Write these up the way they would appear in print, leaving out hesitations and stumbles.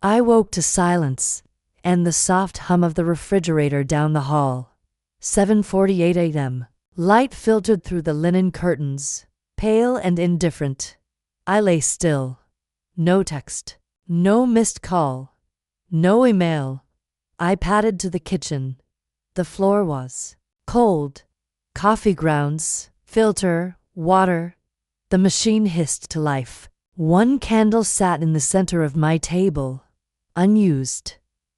I woke to silence and the soft hum of the refrigerator down the hall. 7:48 a.m. Light filtered through the linen curtains, pale and indifferent. I lay still. No text. No missed call. No email. I padded to the kitchen. The floor was cold. Coffee grounds, filter, water. The machine hissed to life. One candle sat in the center of my table, unused.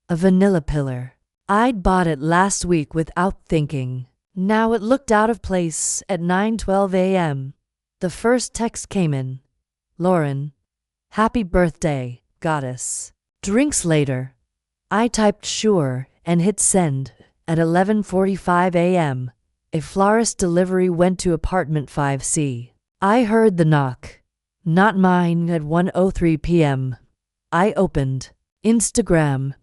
A vanilla pillar. I'd bought it last week without thinking. Now it looked out of place at 9:12 a.m. The first text came in. Lauren. Happy birthday, goddess. Drinks later. I typed sure and hit send. At 11:45 a.m., a florist delivery went to apartment 5C. I heard the knock. Not mine. At 1:03 p.m. I opened Instagram.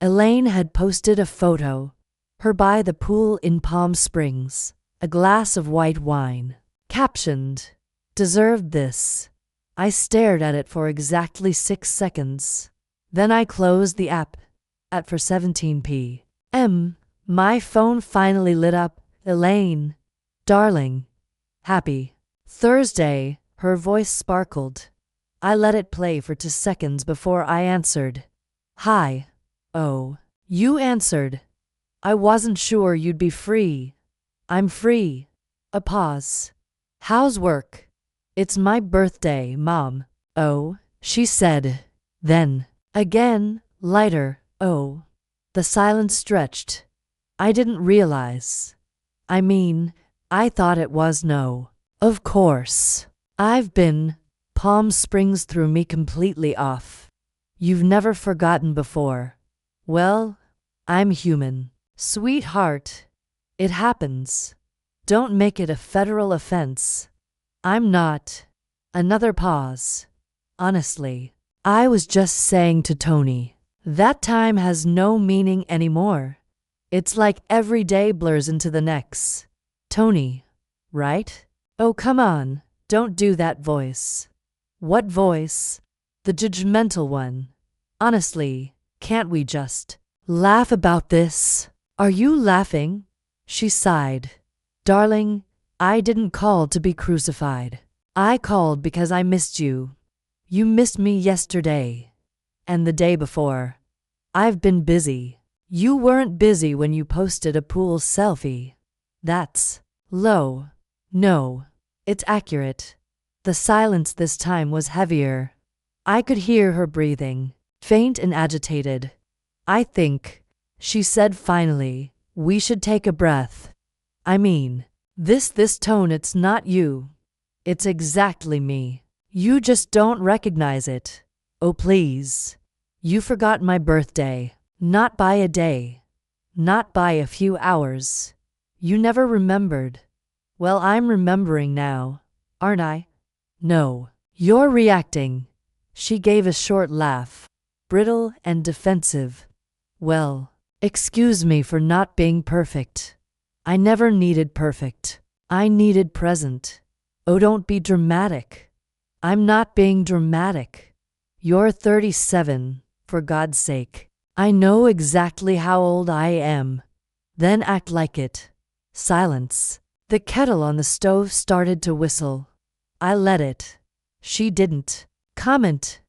Elaine had posted a photo. Her by the pool in Palm Springs. A glass of white wine. Captioned, "Deserved this." I stared at it for exactly 6 seconds. Then I closed the app. At 4:17 p.m., my phone finally lit up. Elaine. Darling. Happy Thursday. Her voice sparkled. I let it play for 2 seconds before I answered. Hi. Oh. You answered. I wasn't sure you'd be free. I'm free. A pause. How's work? It's my birthday, Mom. Oh, she said. Then, again, lighter. Oh. The silence stretched. I didn't realize. I mean, I thought it was no. Of course. I've been. Palm Springs threw me completely off. You've never forgotten before. Well, I'm human. Sweetheart. It happens. Don't make it a federal offense. I'm not. Another pause. Honestly, I was just saying to Tony. That time has no meaning anymore. It's like every day blurs into the next. Tony, right? Oh, come on, don't do that voice. What voice? The judgmental one. Honestly, can't we just laugh about this? Are you laughing? She sighed. Darling, I didn't call to be crucified. I called because I missed you. You missed me yesterday. And the day before. I've been busy. You weren't busy when you posted a pool selfie. That's low. No, it's accurate. The silence this time was heavier. I could hear her breathing, faint and agitated. I think, she said finally, we should take a breath. I mean, this tone, it's not you. It's exactly me. You just don't recognize it. Oh, please. You forgot my birthday. Not by a day. Not by a few hours. You never remembered. Well, I'm remembering now, aren't I? No. You're reacting. She gave a short laugh, brittle and defensive. Well, excuse me for not being perfect. I never needed perfect. I needed present. Oh, don't be dramatic. I'm not being dramatic. You're 37, for God's sake. I know exactly how old I am. Then act like it. Silence. The kettle on the stove started to whistle. I let it. She didn't comment.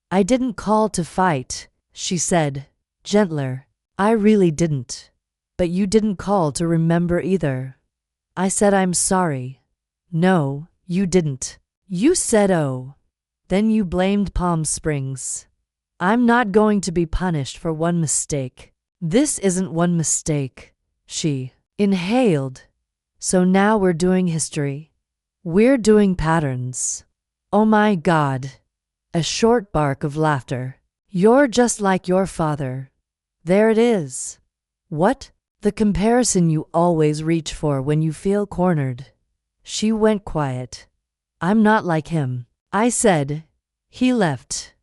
I didn't call to fight, she said, gentler. I really didn't. But you didn't call to remember either. I said I'm sorry. No, you didn't. You said oh. Then you blamed Palm Springs. I'm not going to be punished for one mistake. This isn't one mistake. She inhaled. So now we're doing history. We're doing patterns. Oh my God. A short bark of laughter. You're just like your father. There it is. What? The comparison you always reach for when you feel cornered. She went quiet. I'm not like him. I said. He left.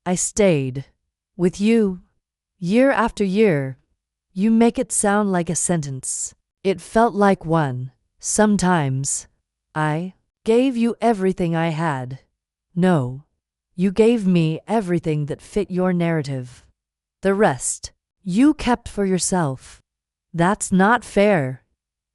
I stayed. With you. Year after year. You make it sound like a sentence. It felt like one. Sometimes. I gave you everything I had. No. You gave me everything that fit your narrative. The rest, you kept for yourself. That's not fair.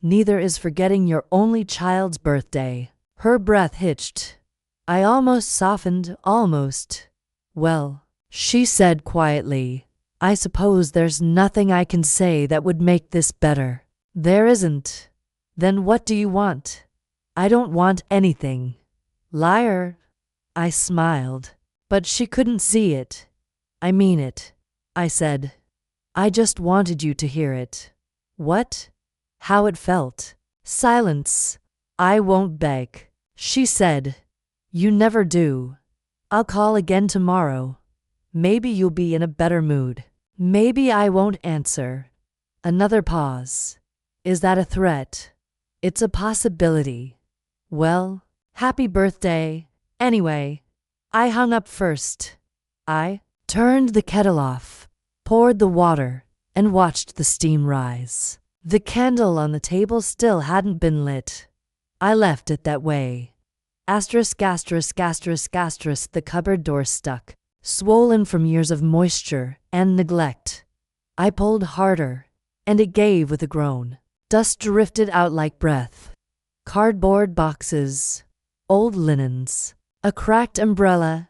Neither is forgetting your only child's birthday. Her breath hitched. I almost softened, almost. Well, she said quietly, I suppose there's nothing I can say that would make this better. There isn't. Then what do you want? I don't want anything. Liar. I smiled, but she couldn't see it. I mean it, I said. I just wanted you to hear it. What? How it felt. Silence. I won't beg, she said. You never do. I'll call again tomorrow. Maybe you'll be in a better mood. Maybe I won't answer. Another pause. Is that a threat? It's a possibility. Well, happy birthday. Anyway, I hung up first. I turned the kettle off, poured the water, and watched the steam rise. The candle on the table still hadn't been lit. I left it that way. Asterisk, asterisk, asterisk, asterisk, the cupboard door stuck, swollen from years of moisture and neglect. I pulled harder, and it gave with a groan. Dust drifted out like breath. Cardboard boxes, old linens, a cracked umbrella,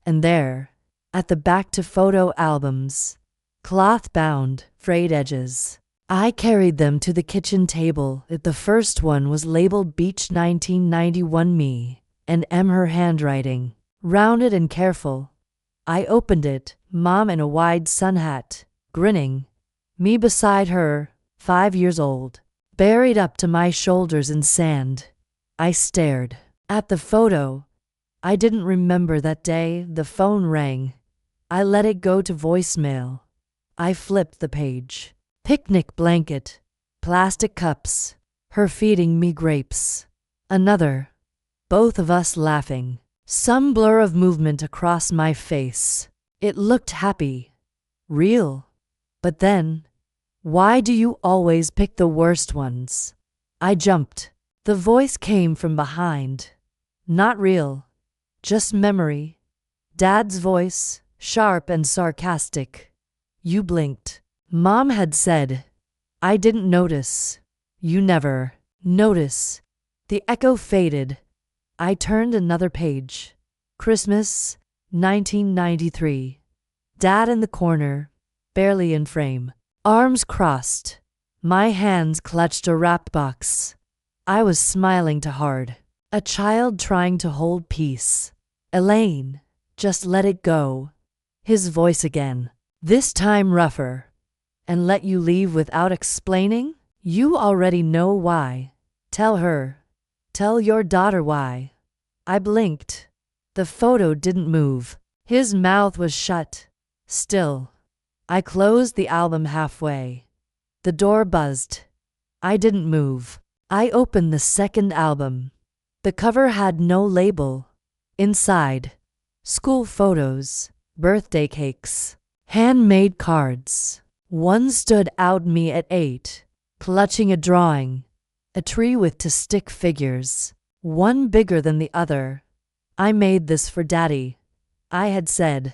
and there, at the back to photo albums, cloth-bound, frayed edges. I carried them to the kitchen table. The first one was labeled Beach 1991 Me, and her handwriting, rounded and careful. I opened it, Mom in a wide sun hat, grinning. Me beside her, 5 years old, buried up to my shoulders in sand. I stared at the photo. I didn't remember that day. The phone rang. I let it go to voicemail. I flipped the page. Picnic blanket, plastic cups, her feeding me grapes. Another. Both of us laughing. Some blur of movement across my face. It looked happy. Real. But then, why do you always pick the worst ones? I jumped. The voice came from behind. Not real. Just memory. Dad's voice, sharp and sarcastic. You blinked. Mom had said. I didn't notice. You never notice. The echo faded. I turned another page. Christmas, 1993. Dad in the corner, barely in frame. Arms crossed. My hands clutched a wrap box. I was smiling too hard. A child trying to hold peace. Elaine, just let it go. His voice again. This time rougher. And let you leave without explaining? You already know why. Tell her. Tell your daughter why. I blinked. The photo didn't move. His mouth was shut. Still. I closed the album halfway. The door buzzed. I didn't move. I opened the second album. The cover had no label. Inside, school photos, birthday cakes, handmade cards. One stood out me at 8, clutching a drawing, a tree with to stick figures, one bigger than the other. I made this for Daddy, I had said,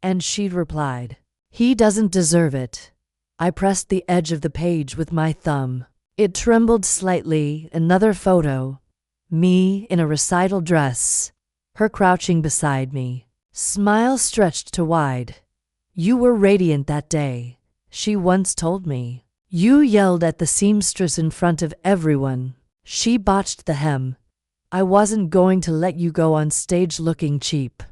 and she'd replied, he doesn't deserve it. I pressed the edge of the page with my thumb. It trembled slightly. Another photo. Me in a recital dress, her crouching beside me, smile stretched to wide. You were radiant that day, she once told me. You yelled at the seamstress in front of everyone. She botched the hem. I wasn't going to let you go on stage looking cheap.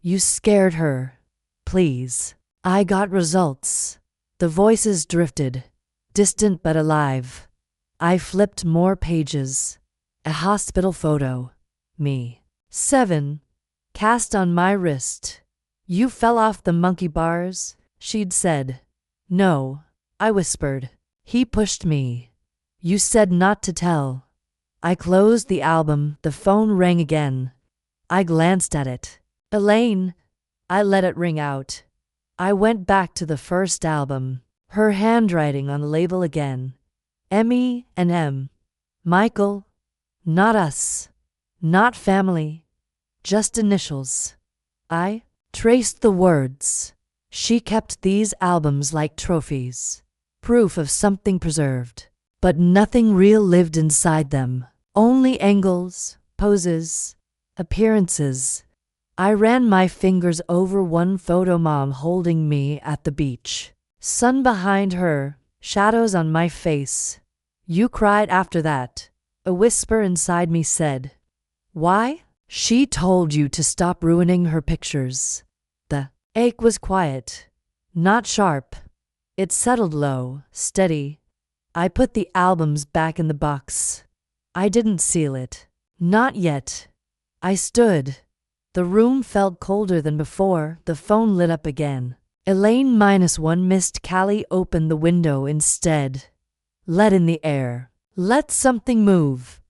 You scared her. Please. I got results. The voices drifted, distant but alive. I flipped more pages. A hospital photo. Me. 7. Cast on my wrist. You fell off the monkey bars, she'd said. No, I whispered. He pushed me. You said not to tell. I closed the album. The phone rang again. I glanced at it. Elaine. I let it ring out. I went back to the first album. Her handwriting on the label again. Emmy and M. Michael. Not us. Not family. Just initials. I traced the words. She kept these albums like trophies, proof of something preserved. But nothing real lived inside them. Only angles, poses, appearances. I ran my fingers over one photo, mom holding me at the beach. Sun behind her, shadows on my face. You cried after that. A whisper inside me said, "Why?" She told you to stop ruining her pictures. The ache was quiet, not sharp. It settled low, steady. I put the albums back in the box. I didn't seal it. Not yet. I stood. The room felt colder than before. The phone lit up again. Elaine -1 missed. Callie opened the window instead. Let in the air. Let something move.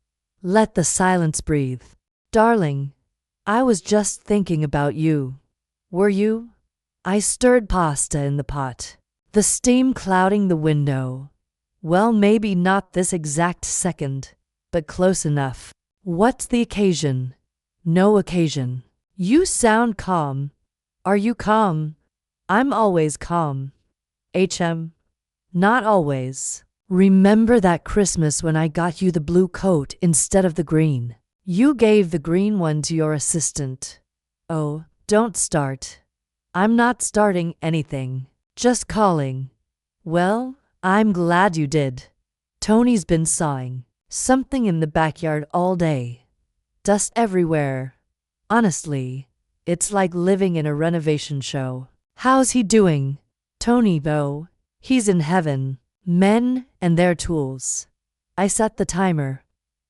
Let the silence breathe. Darling, I was just thinking about you. Were you? I stirred pasta in the pot, the steam clouding the window. Well, maybe not this exact second, but close enough. What's the occasion? No occasion. You sound calm. Are you calm? I'm always calm. Not always. Remember that Christmas when I got you the blue coat instead of the green? You gave the green one to your assistant. Oh, don't start. I'm not starting anything. Just calling. Well, I'm glad you did. Tony's been sawing something in the backyard all day. Dust everywhere. Honestly, it's like living in a renovation show. How's he doing? Tony, though. He's in heaven. Men and their tools. I set the timer.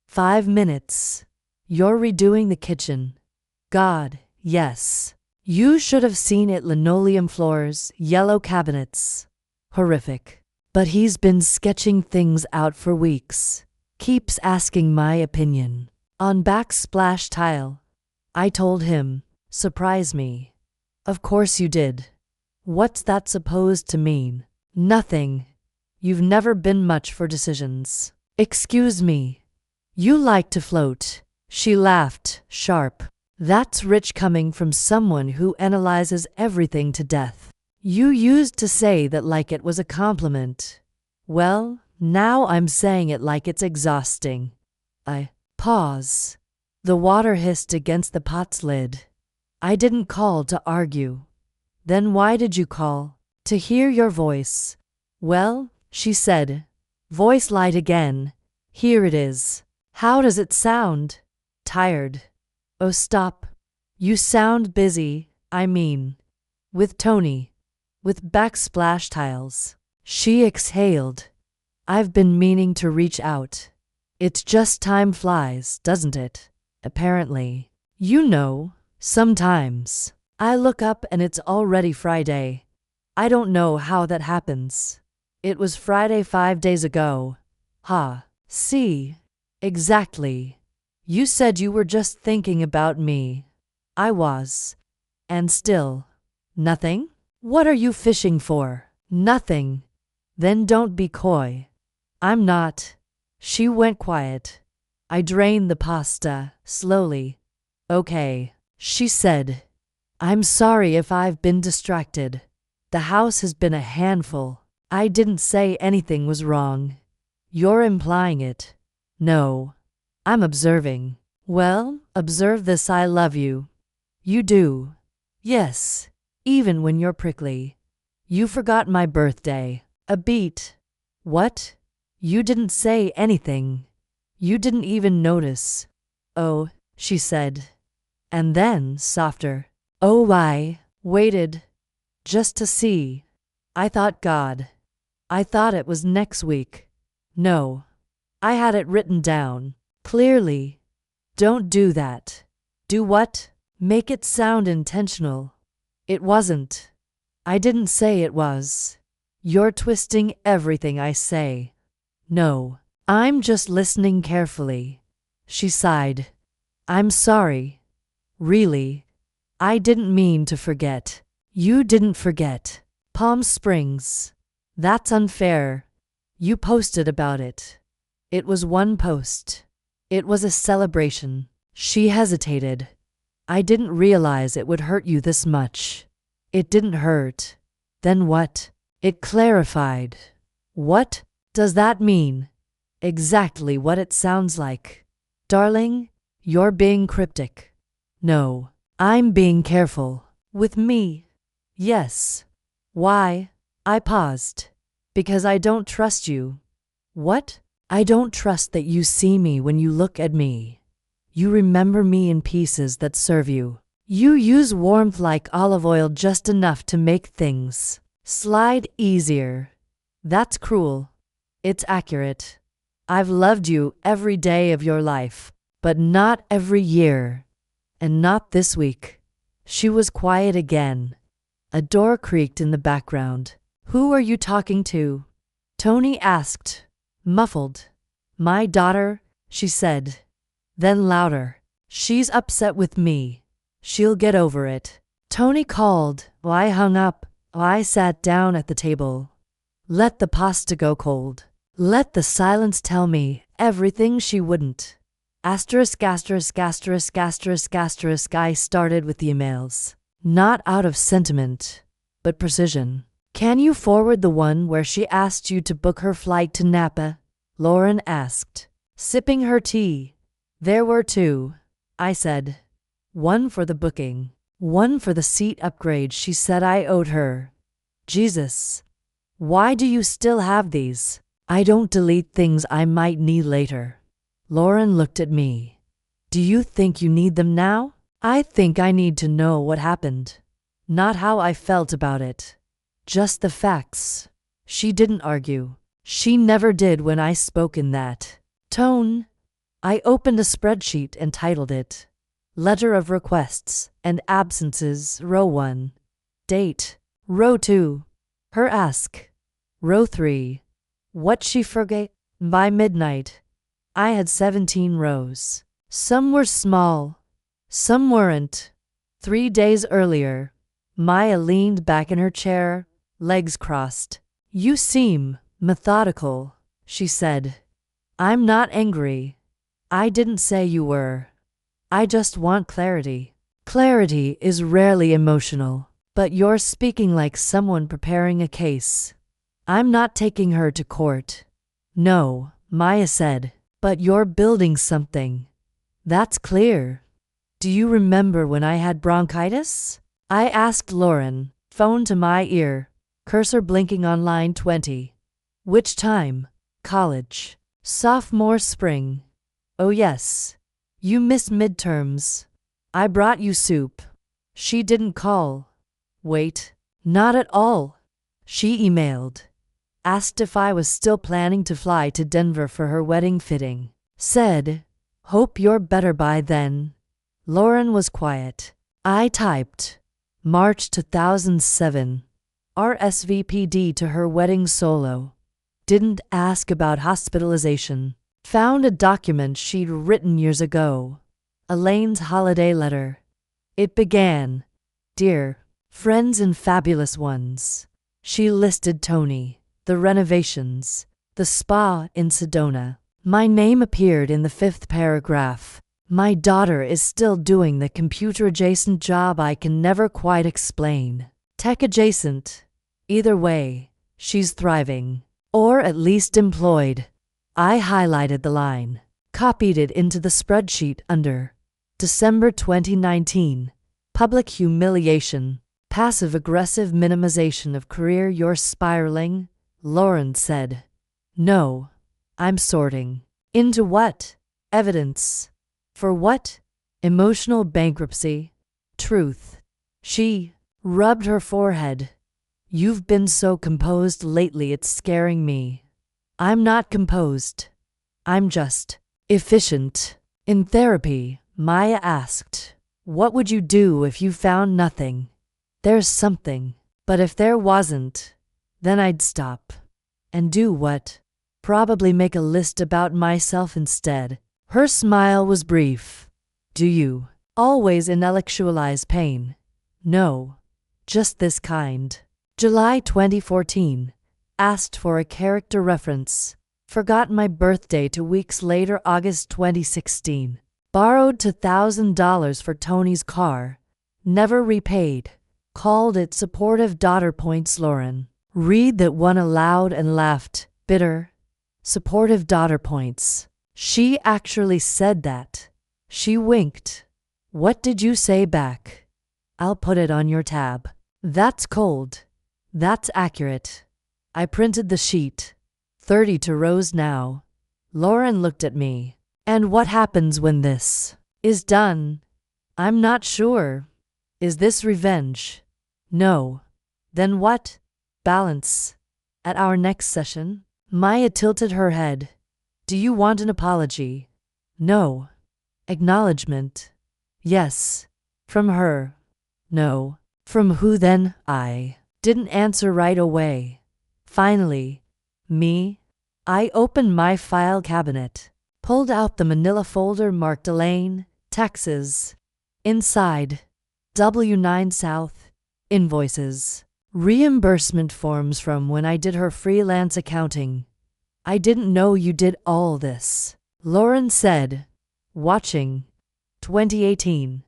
5 minutes. You're redoing the kitchen. God, yes. You should have seen it. Linoleum floors, yellow cabinets. Horrific. But he's been sketching things out for weeks. Keeps asking my opinion. On backsplash tile. I told him, surprise me. Of course you did. What's that supposed to mean? Nothing. You've never been much for decisions. Excuse me. You like to float. She laughed, sharp. That's rich coming from someone who analyzes everything to death. You used to say that like it was a compliment. Well, now I'm saying it like it's exhausting. I pause. The water hissed against the pot's lid. I didn't call to argue. Then why did you call? To hear your voice. Well, she said. Voice light again. Here it is. How does it sound? Tired. Oh, stop. You sound busy, I mean. With Tony. With backsplash tiles. She exhaled. I've been meaning to reach out. It's just time flies, doesn't it? Apparently. You know, sometimes. I look up and it's already Friday. I don't know how that happens. It was Friday 5 days ago. Ha. See. Exactly. You said you were just thinking about me. I was. And still. Nothing? What are you fishing for? Nothing. Then don't be coy. I'm not. She went quiet. I drained the pasta, slowly. Okay, she said. I'm sorry if I've been distracted. The house has been a handful. I didn't say anything was wrong. You're implying it. No. I'm observing. Well, observe this. I love you. You do. Yes. Even when you're prickly. You forgot my birthday. A beat. What? You didn't say anything. You didn't even notice. Oh, she said. And then, softer. Oh, I waited. Just to see. I thought God. I thought it was next week. No. I had it written down. Clearly. Don't do that. Do what? Make it sound intentional. It wasn't. I didn't say it was. You're twisting everything I say. No. I'm just listening carefully. She sighed. I'm sorry. Really. I didn't mean to forget. You didn't forget. Palm Springs. That's unfair. You posted about it. It was one post. It was a celebration. She hesitated. I didn't realize it would hurt you this much. It didn't hurt. Then what? It clarified. What does that mean? Exactly what it sounds like. Darling, you're being cryptic. No, I'm being careful. With me? Yes. Why? I paused. Because I don't trust you. What? I don't trust that you see me when you look at me. You remember me in pieces that serve you. You use warmth like olive oil just enough to make things slide easier. That's cruel. It's accurate. I've loved you every day of your life, but not every year. And not this week. She was quiet again. A door creaked in the background. Who are you talking to? Tony asked, muffled. My daughter, she said. Then louder. She's upset with me. She'll get over it. Tony called. I hung up. I sat down at the table. Let the pasta go cold. Let the silence tell me everything she wouldn't. Asterisk, asterisk, asterisk, asterisk, asterisk. I started with the emails. Not out of sentiment, but precision. Can you forward the one where she asked you to book her flight to Napa? Lauren asked, sipping her tea. There were two, I said. One for the booking, one for the seat upgrade she said I owed her. Jesus. Why do you still have these? I don't delete things I might need later. Lauren looked at me. Do you think you need them now? I think I need to know what happened. Not how I felt about it. Just the facts. She didn't argue. She never did when I spoke in that tone. I opened a spreadsheet and titled it Letter of Requests and Absences, Row 1. Date, Row 2. Her ask, Row 3. What she forgot. By midnight, I had 17 rows. Some were small, some weren't. 3 days earlier, Maya leaned back in her chair, legs crossed. You seem methodical, she said. I'm not angry. I didn't say you were. I just want clarity. Clarity is rarely emotional, but you're speaking like someone preparing a case. I'm not taking her to court. No, Maya said, but you're building something. That's clear. Do you remember when I had bronchitis? I asked Lauren, phone to my ear, cursor blinking on line 20. Which time? College. Sophomore spring. Oh yes. You missed midterms. I brought you soup. She didn't call. Wait, not at all. She emailed. Asked if I was still planning to fly to Denver for her wedding fitting. Said, hope you're better by then. Lauren was quiet. I typed, March 2007. RSVP'd to her wedding solo. Didn't ask about hospitalization. Found a document she'd written years ago. Elaine's holiday letter. It began, Dear friends and fabulous ones. She listed Tony, the renovations, the spa in Sedona. My name appeared in the 5th paragraph. My daughter is still doing the computer-adjacent job I can never quite explain. Tech-adjacent. Either way, she's thriving. Or at least employed. I highlighted the line, copied it into the spreadsheet under December 2019. Public humiliation. Passive-aggressive minimization of career. You're spiraling, Lauren said. No. I'm sorting. Into what? Evidence. For what? Emotional bankruptcy. Truth. She rubbed her forehead. You've been so composed lately it's scaring me. I'm not composed. I'm just efficient. In therapy, Maya asked, what would you do if you found nothing? There's something. But if there wasn't, then I'd stop. And do what? Probably make a list about myself instead. Her smile was brief. Do you always intellectualize pain? No. Just this kind. July 2014. Asked for a character reference. Forgot my birthday 2 weeks later. August 2016. Borrowed $2,000 for Tony's car. Never repaid. Called it supportive daughter points. Lauren read that one aloud and laughed. Bitter. Supportive daughter points. She actually said that. She winked. What did you say back? I'll put it on your tab. That's cold. That's accurate. I printed the sheet. 32 rows now. Lauren looked at me. And what happens when this is done? I'm not sure. Is this revenge? No. Then what? Balance. At our next session? Maya tilted her head. Do you want an apology? No. Acknowledgement? Yes. From her? No. From who then? I didn't answer right away. Finally, me? I opened my file cabinet, pulled out the manila folder marked Elaine, taxes. Inside, W9 South, invoices, reimbursement forms from when I did her freelance accounting. I didn't know you did all this, Lauren said, watching. 2018.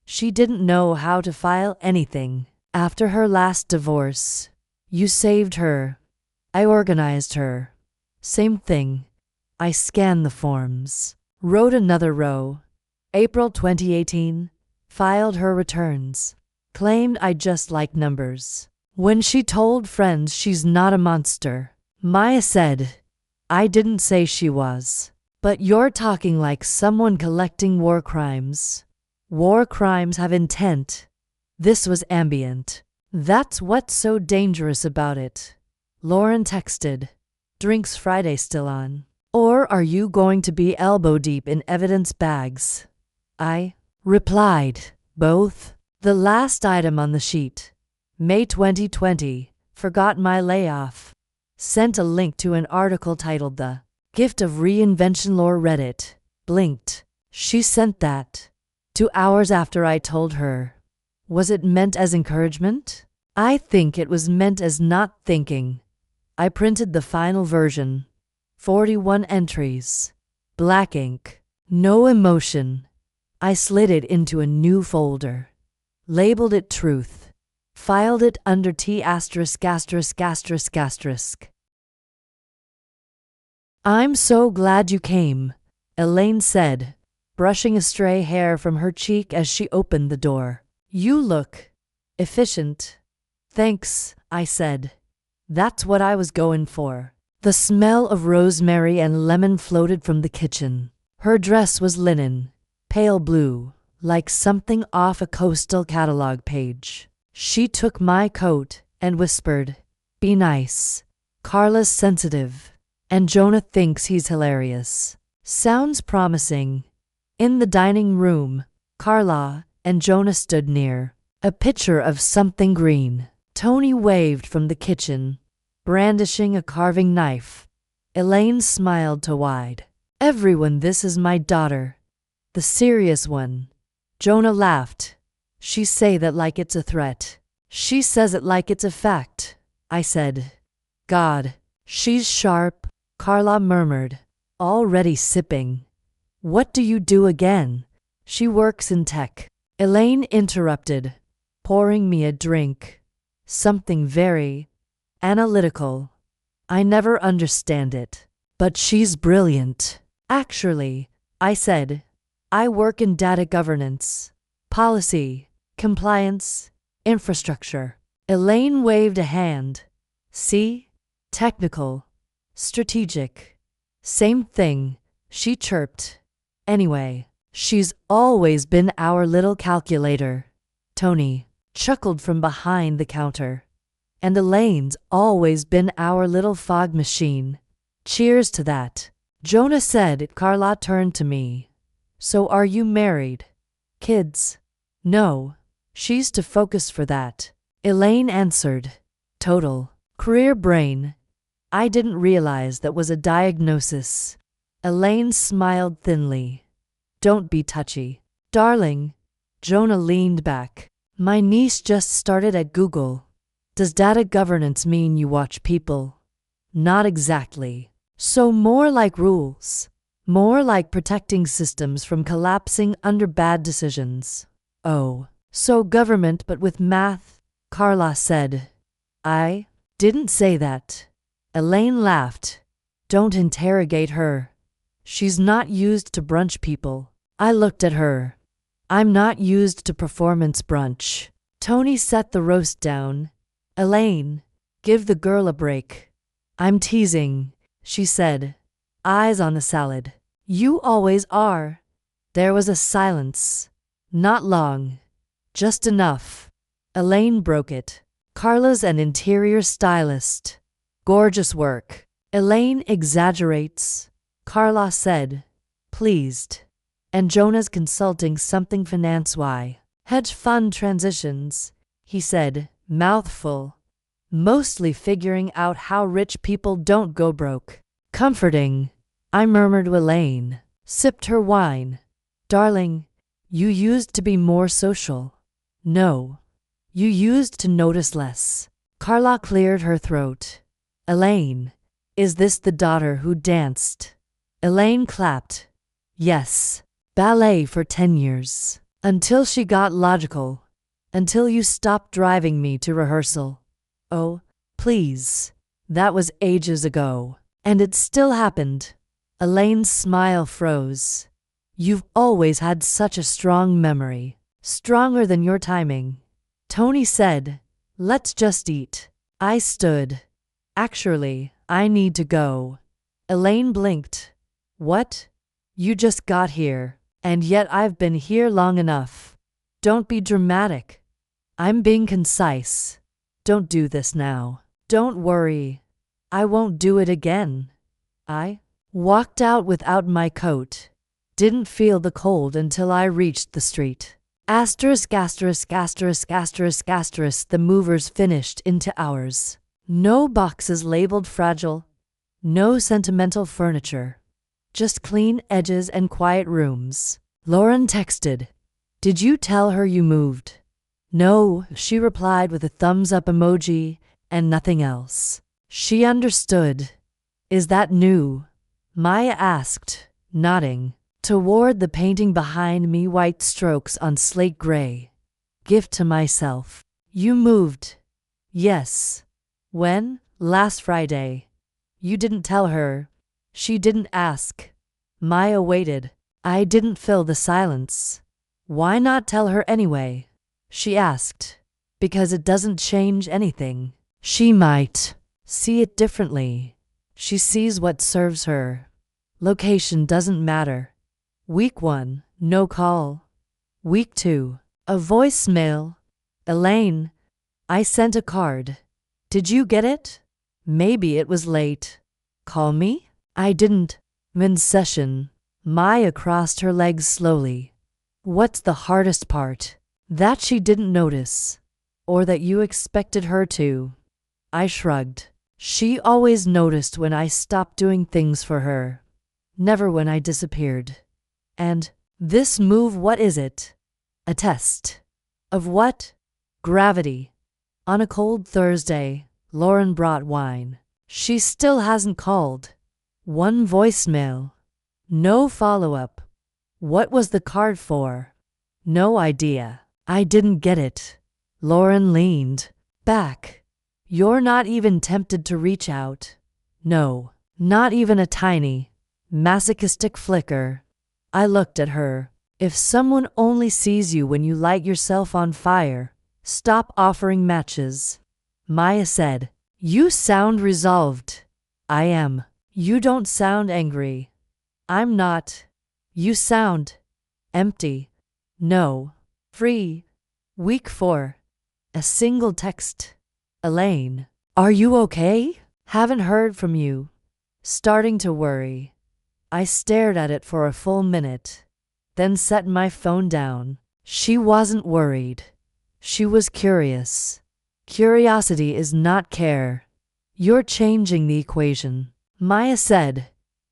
She didn't know how to file anything. After her last divorce, you saved her. I organized her. Same thing. I scanned the forms, wrote another row. April 2018. Filed her returns. Claimed I just like numbers. When she told friends she's not a monster, Maya said, I didn't say she was. But you're talking like someone collecting war crimes. War crimes have intent. This was ambient. That's what's so dangerous about it. Lauren texted. Drinks Friday still on? Or are you going to be elbow deep in evidence bags? I replied, both. The last item on the sheet. May 2020. Forgot my layoff. Sent a link to an article titled The Gift of Reinvention. Lore read it. Blinked. She sent that 2 hours after I told her. Was it meant as encouragement? I think it was meant as not thinking. I printed the final version. 41 entries. Black ink. No emotion. I slid it into a new folder. Labeled it Truth. Filed it under T********. I'm so glad you came, Elaine said, brushing a stray hair from her cheek as she opened the door. You look efficient. Thanks, I said. That's what I was going for. The smell of rosemary and lemon floated from the kitchen. Her dress was linen, pale blue, like something off a coastal catalog page. She took my coat and whispered, Be nice. Carla's sensitive, and Jonah thinks he's hilarious. Sounds promising. In the dining room, Carla and Jonah stood near. A pitcher of something green. Tony waved from the kitchen, brandishing a carving knife. Elaine smiled to wide. Everyone, this is my daughter. The serious one. Jonah laughed. She say that like it's a threat. She says it like it's a fact, I said. God, she's sharp, Carla murmured, already sipping. What do you do again? She works in tech. Elaine interrupted, pouring me a drink. Something very analytical. I never understand it. But she's brilliant. Actually, I said, I work in data governance, policy, compliance, infrastructure. Elaine waved a hand. See? Technical. Strategic. Same thing, she chirped. Anyway, she's always been our little calculator. Tony chuckled from behind the counter. And Elaine's always been our little fog machine. Cheers to that. Jonah said. Carla turned to me. So are you married? Kids? No. She's too focused for that. Elaine answered. Total. Career brain. I didn't realize that was a diagnosis. Elaine smiled thinly. Don't be touchy. Darling. Jonah leaned back. My niece just started at Google. Does data governance mean you watch people? Not exactly. So more like rules. More like protecting systems from collapsing under bad decisions. Oh, so government but with math, Carla said. I didn't say that. Elaine laughed. Don't interrogate her. She's not used to brunch people. I looked at her. I'm not used to performance brunch. Tony set the roast down. Elaine, give the girl a break. I'm teasing, she said, eyes on the salad. You always are. There was a silence. Not long. Just enough. Elaine broke it. Carla's an interior stylist. Gorgeous work. Elaine exaggerates, Carla said, pleased. And Jonah's consulting something finance-wise. Hedge fund transitions, he said, mouthful. Mostly figuring out how rich people don't go broke. Comforting, I murmured to Elaine, sipped her wine. Darling, you used to be more social. No, you used to notice less. Carla cleared her throat. Elaine, is this the daughter who danced? Elaine clapped. Yes, ballet for 10 years. Until she got logical. Until you stopped driving me to rehearsal. Oh, please. That was ages ago. And it still happened. Elaine's smile froze. You've always had such a strong memory. Stronger than your timing. Tony said, let's just eat. I stood. Actually, I need to go. Elaine blinked. What? You just got here, and yet I've been here long enough. Don't be dramatic. I'm being concise. Don't do this now. Don't worry. I won't do it again. I walked out without my coat. Didn't feel the cold until I reached the street. Asterisk, asterisk, asterisk, asterisk, asterisk, the movers finished into hours. No boxes labeled fragile. No sentimental furniture. Just clean edges and quiet rooms. Lauren texted. Did you tell her you moved? No, she replied with a thumbs up emoji and nothing else. She understood. Is that new? Maya asked, nodding. Toward the painting behind me, white strokes on slate gray. Gift to myself. You moved. Yes. When? Last Friday. You didn't tell her. She didn't ask. Maya waited. I didn't fill the silence. Why not tell her anyway? She asked. Because it doesn't change anything. She might see it differently. She sees what serves her. Location doesn't matter. Week 1, no call. Week 2, a voicemail. Elaine, I sent a card. Did you get it? Maybe it was late. Call me? I didn't. Mid-session. Maya crossed her legs slowly. What's the hardest part? That she didn't notice. Or that you expected her to. I shrugged. She always noticed when I stopped doing things for her. Never when I disappeared. And this move, what is it? A test. Of what? Gravity. On a cold Thursday, Lauren brought wine. She still hasn't called. One voicemail. No follow-up. What was the card for? No idea. I didn't get it. Lauren leaned back. You're not even tempted to reach out. No, not even a tiny, masochistic flicker. I looked at her. If someone only sees you when you light yourself on fire, stop offering matches. Maya said, you sound resolved. I am. You don't sound angry. I'm not. You sound empty. No. Free. Week 4. A single text. Elaine, are you okay? Haven't heard from you. Starting to worry. I stared at it for a full minute, then set my phone down. She wasn't worried. She was curious. Curiosity is not care. You're changing the equation, Maya said.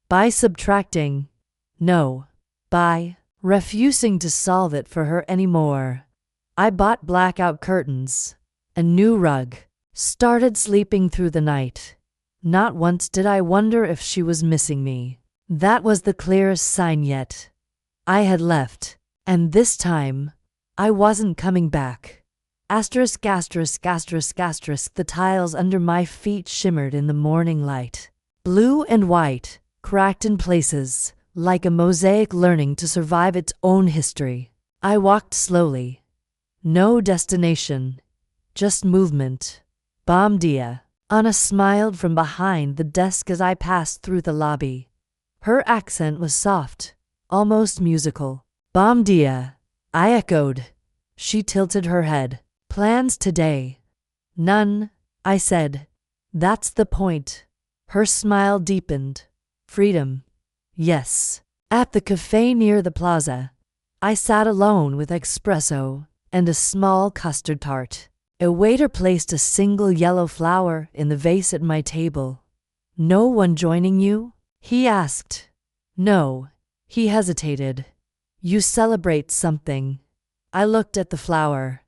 By subtracting. No. By refusing to solve it for her anymore. I bought blackout curtains. A new rug. Started sleeping through the night. Not once did I wonder if she was missing me. That was the clearest sign yet. I had left, and this time, I wasn't coming back. Asterisk, asterisk, asterisk, asterisk. The tiles under my feet shimmered in the morning light. Blue and white, cracked in places, like a mosaic learning to survive its own history. I walked slowly. No destination, just movement. Bom dia. Anna smiled from behind the desk as I passed through the lobby. Her accent was soft, almost musical. Bom dia, I echoed. She tilted her head. Plans today? None, I said. That's the point. Her smile deepened. Freedom. Yes. At the cafe near the plaza, I sat alone with espresso and a small custard tart. A waiter placed a single yellow flower in the vase at my table. No one joining you? He asked. No. He hesitated. You celebrate something. I looked at the flower.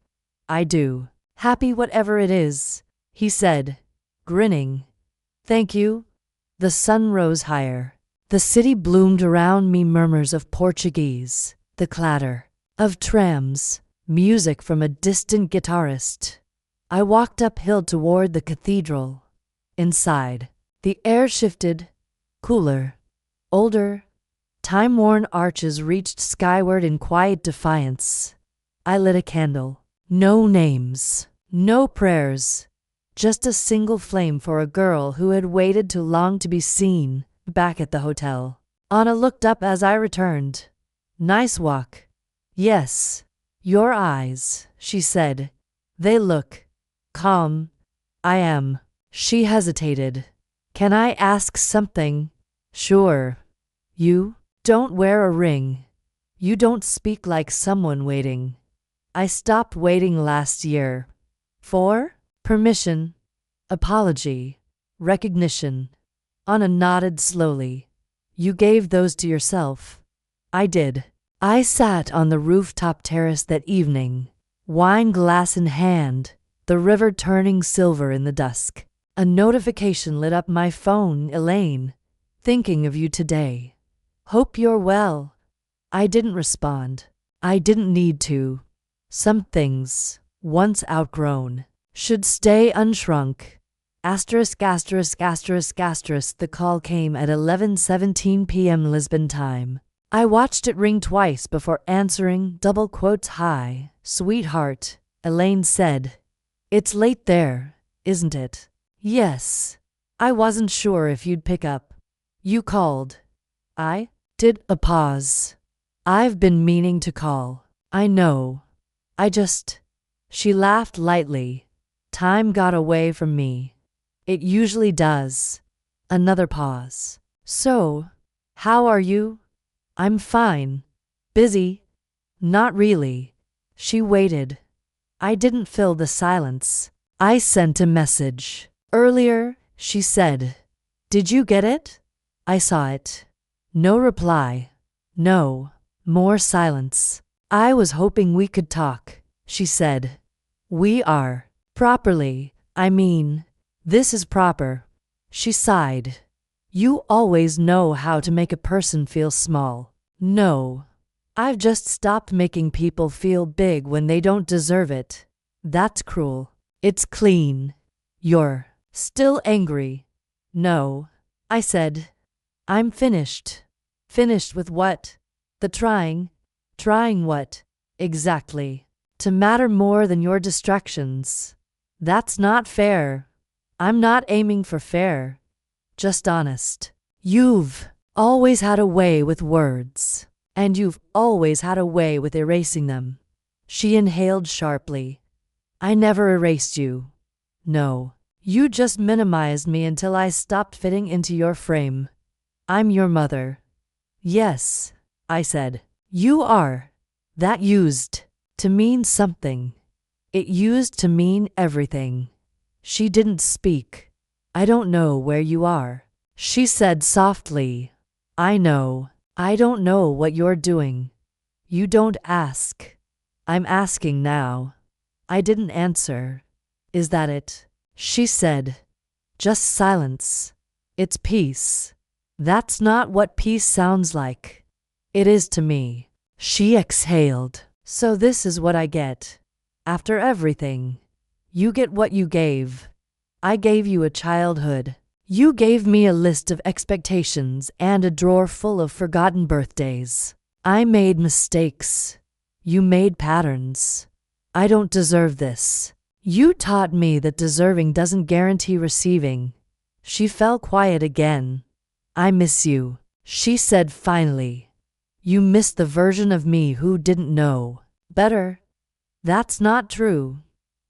I do. Happy whatever it is, he said, grinning. Thank you. The sun rose higher. The city bloomed around me, murmurs of Portuguese, the clatter of trams, music from a distant guitarist. I walked uphill toward the cathedral. Inside, the air shifted, cooler, older. Time-worn arches reached skyward in quiet defiance. I lit a candle. No names, no prayers, just a single flame for a girl who had waited too long to be seen. Back at the hotel, Anna looked up as I returned. Nice walk. Yes. Your eyes, she said. They look calm. I am. She hesitated. Can I ask something? Sure. You don't wear a ring. You don't speak like someone waiting. I stopped waiting last year. For? Permission. Apology. Recognition. Anna nodded slowly. You gave those to yourself. I did. I sat on the rooftop terrace that evening, wine glass in hand, the river turning silver in the dusk. A notification lit up my phone. Elaine, thinking of you today. Hope you're well. I didn't respond. I didn't need to. Some things, once outgrown, should stay unshrunk. Asterisk, asterisk, asterisk, asterisk. The call came at 11:17 p.m. Lisbon time. I watched it ring twice before answering. Double quotes. Hi, sweetheart, Elaine said. It's late there, isn't it? Yes. I wasn't sure if you'd pick up. You called. I did. A pause. I've been meaning to call. I know. She laughed lightly. Time got away from me. It usually does. Another pause. So, how are you? I'm fine. Busy? Not really. She waited. I didn't fill the silence. I sent a message. Earlier, she said. Did you get it? I saw it. No reply. No. More silence. I was hoping we could talk, she said. We are. Properly, I mean. This is proper. She sighed. You always know how to make a person feel small. No. I've just stopped making people feel big when they don't deserve it. That's cruel. It's clean. You're still angry. No. I said. I'm finished. Finished with what? The trying. Trying what? Exactly. To matter more than your distractions. That's not fair. I'm not aiming for fair. Just honest. You've always had a way with words. And you've always had a way with erasing them. She inhaled sharply. I never erased you. No. You just minimized me until I stopped fitting into your frame. I'm your mother. Yes, I said. You are. That used to mean something. It used to mean everything. She didn't speak. I don't know where you are. She said softly. I know. I don't know what you're doing. You don't ask. I'm asking now. I didn't answer. Is that it? She said. Just silence. It's peace. That's not what peace sounds like. It is to me. She exhaled. So this is what I get. After everything, you get what you gave. I gave you a childhood. You gave me a list of expectations and a drawer full of forgotten birthdays. I made mistakes. You made patterns. I don't deserve this. You taught me that deserving doesn't guarantee receiving. She fell quiet again. I miss you, she said finally. You miss the version of me who didn't know better. That's not true.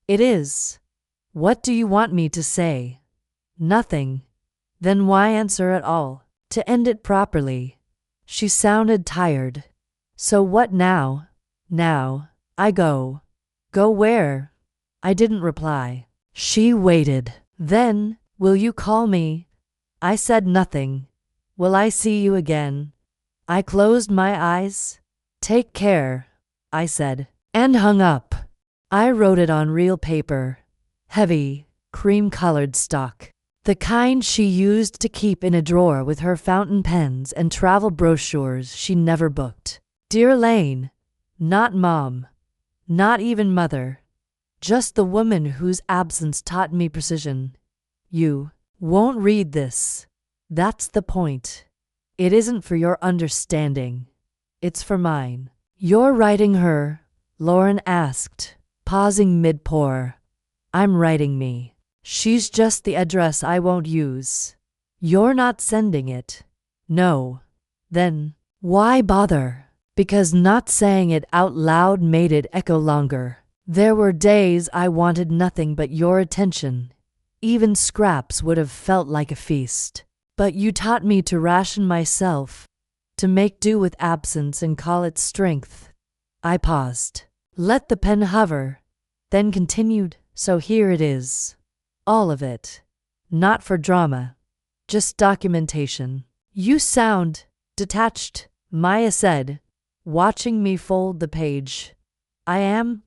It is. What do you want me to say? Nothing. Then why answer at all? To end it properly. She sounded tired. So what now? Now, I go. Go where? I didn't reply. She waited. Then, will you call me? I said nothing. Will I see you again? I closed my eyes. Take care, I said, and hung up. I wrote it on real paper. Heavy, cream-colored stock. The kind she used to keep in a drawer with her fountain pens and travel brochures she never booked. Dear Lane, not Mom, not even Mother, just the woman whose absence taught me precision. You won't read this. That's the point. It isn't for your understanding. It's for mine. You're writing her? Lauren asked, pausing mid-pour. I'm writing me. She's just the address I won't use. You're not sending it. No. Then, why bother? Because not saying it out loud made it echo longer. There were days I wanted nothing but your attention. Even scraps would have felt like a feast. But you taught me to ration myself, to make do with absence and call it strength. I paused, let the pen hover, then continued, so here it is. All of it. Not for drama. Just documentation. You sound detached, Maya said, watching me fold the page. I am?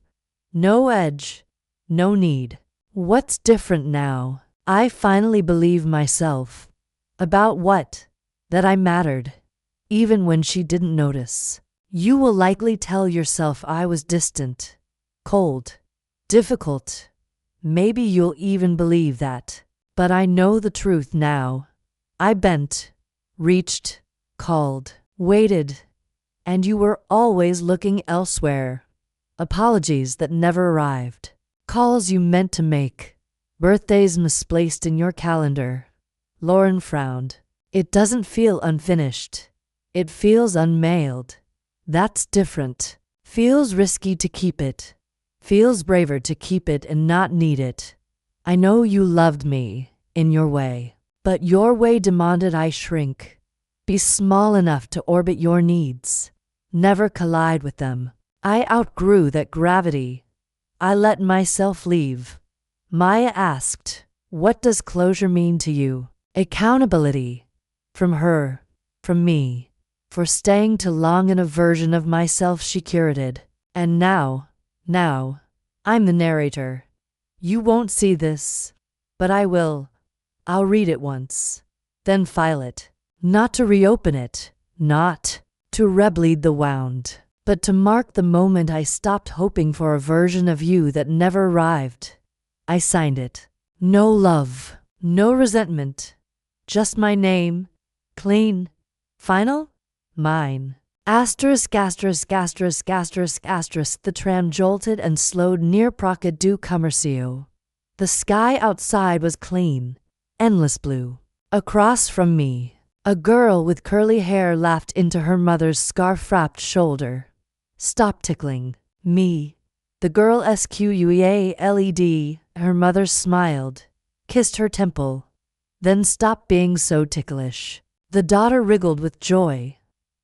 No edge. No need. What's different now? I finally believe myself. About what? That I mattered. Even when she didn't notice. You will likely tell yourself I was distant, cold, difficult. Maybe you'll even believe that. But I know the truth now. I bent, reached, called, waited, and you were always looking elsewhere. Apologies that never arrived. Calls you meant to make. Birthdays misplaced in your calendar. Lauren frowned. It doesn't feel unfinished. It feels unmailed. That's different. Feels risky to keep it. Feels braver to keep it and not need it. I know you loved me, in your way. But your way demanded I shrink. Be small enough to orbit your needs. Never collide with them. I outgrew that gravity. I let myself leave. Maya asked, what does closure mean to you? Accountability. From her. From me. For staying too long in a version of myself she curated. And now, I'm the narrator. You won't see this. But I will. I'll read it once. Then file it. Not to reopen it. Not to rebleed the wound. But to mark the moment I stopped hoping for a version of you that never arrived. I signed it. No love. No resentment. Just my name. Clean. Final. Mine. Asterisk, asterisk, asterisk, asterisk, asterisk. The tram jolted and slowed near Praca do Comercio. The sky outside was clean, endless blue. Across from me, a girl with curly hair laughed into her mother's scarf-wrapped shoulder. Stop tickling me. The girl squealed. Her mother smiled, kissed her temple. Then stop being so ticklish. The daughter wriggled with joy.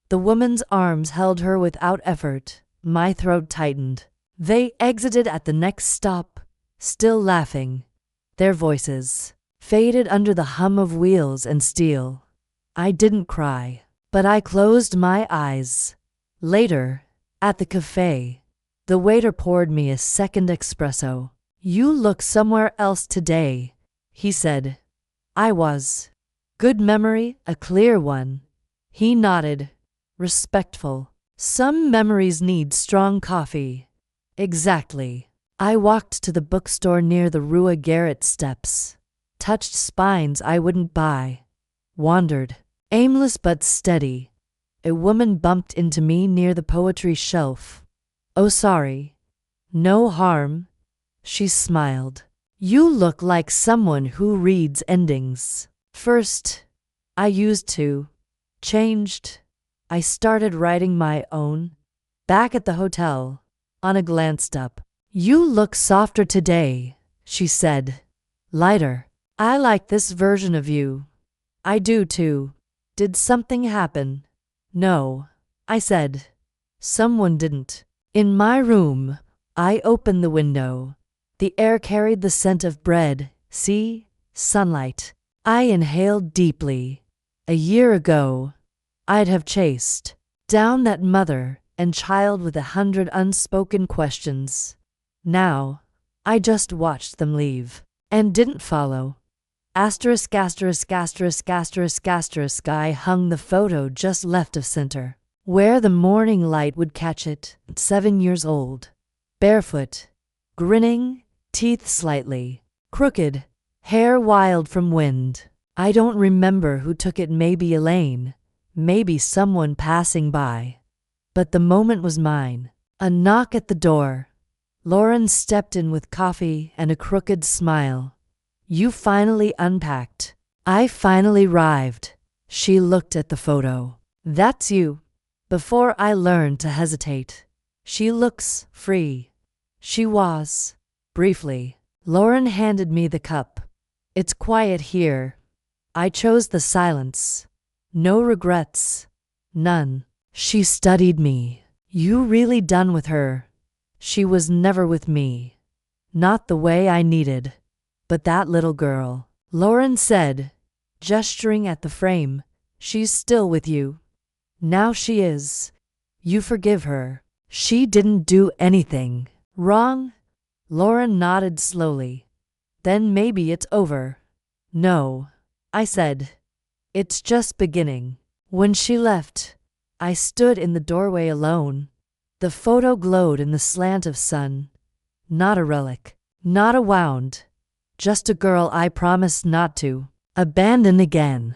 The woman's arms held her without effort. My throat tightened. They exited at the next stop, still laughing. Their voices faded under the hum of wheels and steel. I didn't cry, but I closed my eyes. Later, at the cafe, the waiter poured me a second espresso. You look somewhere else today, he said. I was. Good memory, a clear one. He nodded. Respectful. Some memories need strong coffee. Exactly. I walked to the bookstore near the Rua Garrett steps, touched spines I wouldn't buy, wandered, aimless but steady. A woman bumped into me near the poetry shelf. "Oh, sorry. No harm." She smiled. "You look like someone who reads endings." First, I used to. Changed. I started writing my own. Back at the hotel, Anna glanced up. "You look softer today," she said. "Lighter. I like this version of you." "I do too." "Did something happen?" "No," I said. "Someone didn't." In my room, I opened the window. The air carried the scent of bread, sea, sunlight. I inhaled deeply. A year ago, I'd have chased down that mother and child with 100 unspoken questions. Now, I just watched them leave and didn't follow. Asterisk, asterisk, asterisk, asterisk, asterisk. I hung the photo just left of center, where the morning light would catch it. 7 years old, barefoot, grinning, teeth slightly crooked, hair wild from wind. I don't remember who took it, maybe Elaine, maybe someone passing by. But the moment was mine. A knock at the door. Lauren stepped in with coffee and a crooked smile. "You finally unpacked." "I finally arrived." She looked at the photo. "That's you." Before I learned to hesitate. "She looks free." She was. Briefly. Lauren handed me the cup. "It's quiet here." I chose the silence. No regrets. None. She studied me. "You really done with her?" "She was never with me. Not the way I needed. But that little girl," Lauren said, gesturing at the frame, "she's still with you." "Now she is. You forgive her." "She didn't do anything wrong." Lauren nodded slowly. "Then maybe it's over." "No," I said. "It's just beginning." When she left, I stood in the doorway alone. The photo glowed in the slant of sun. Not a relic, not a wound, just a girl I promised not to abandon again.